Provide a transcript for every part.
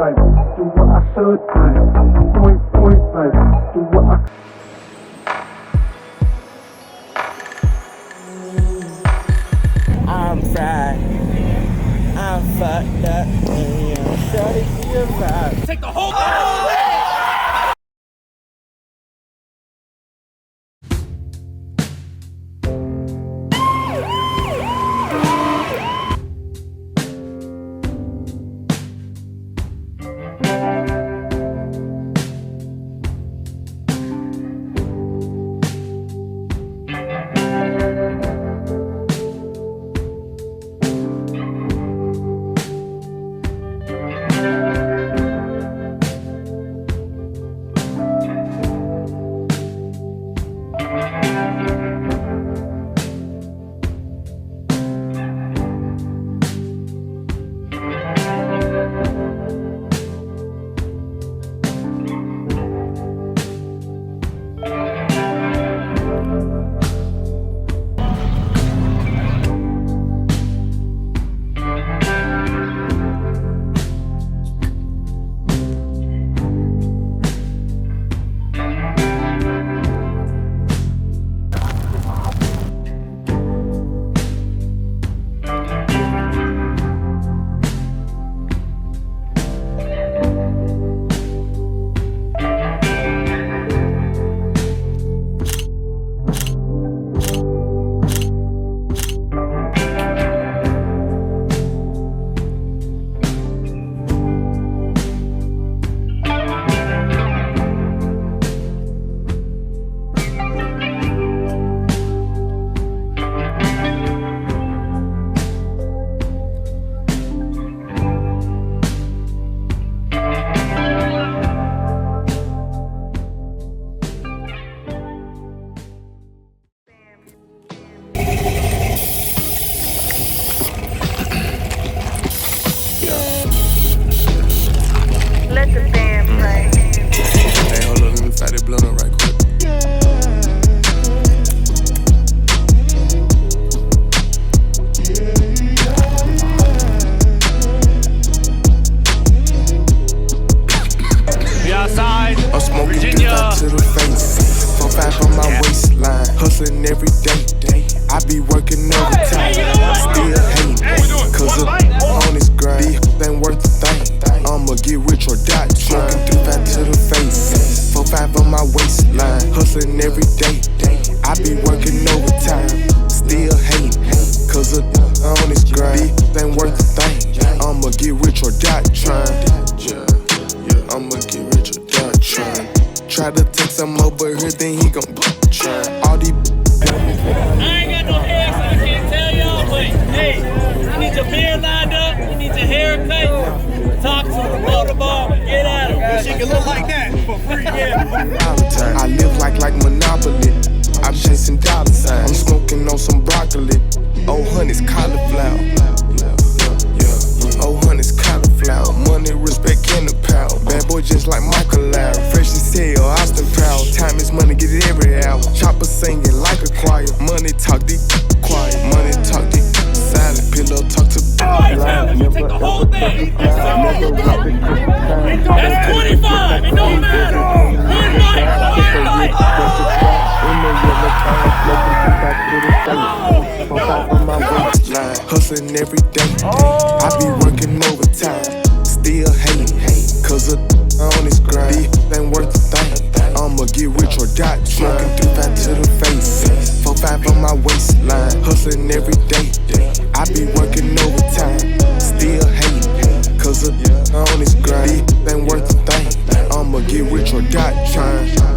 baby. Do what I should, baby. Point, baby. Do what I. I'm fried. I'm fucked up. Damn. Shawty, see your vibe. Take the whole thing. Hustling every day. I be working overtime. Still hating. Cause on this grind. Ain't worth a thing. I'ma get rich or die trying. Smoking 3-5 to the face. 4-5 on my waistline. Hustling every day. I be working overtime. Still hating. Cause on this grind. Ain't worth a thing. I'ma get rich or die trying.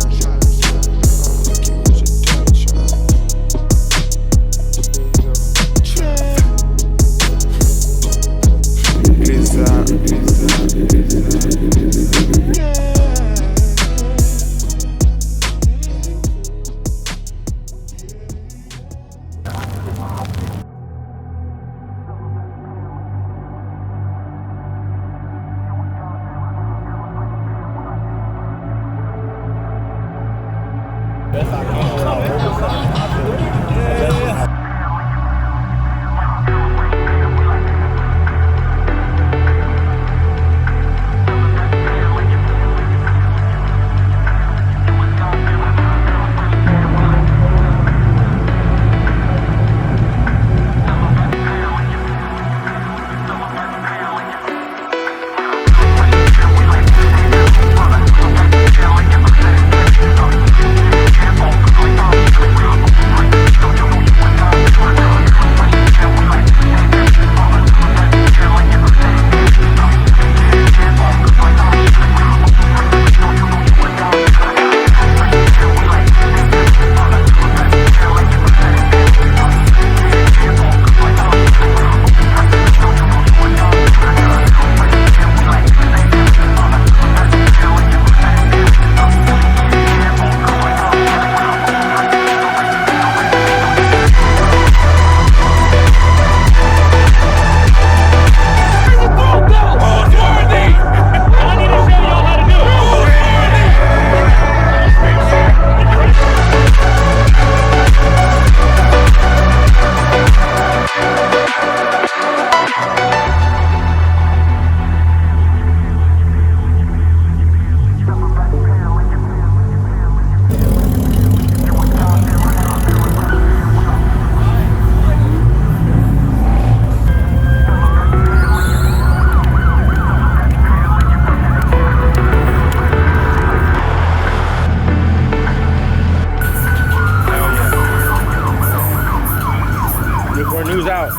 Before news out.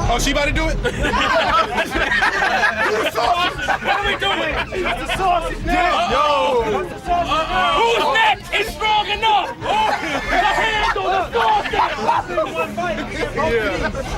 Oh, she about to do it? What are we doing? That's the sausage now. Yo! Whose neck is strong enough to handle the sausage? Yeah.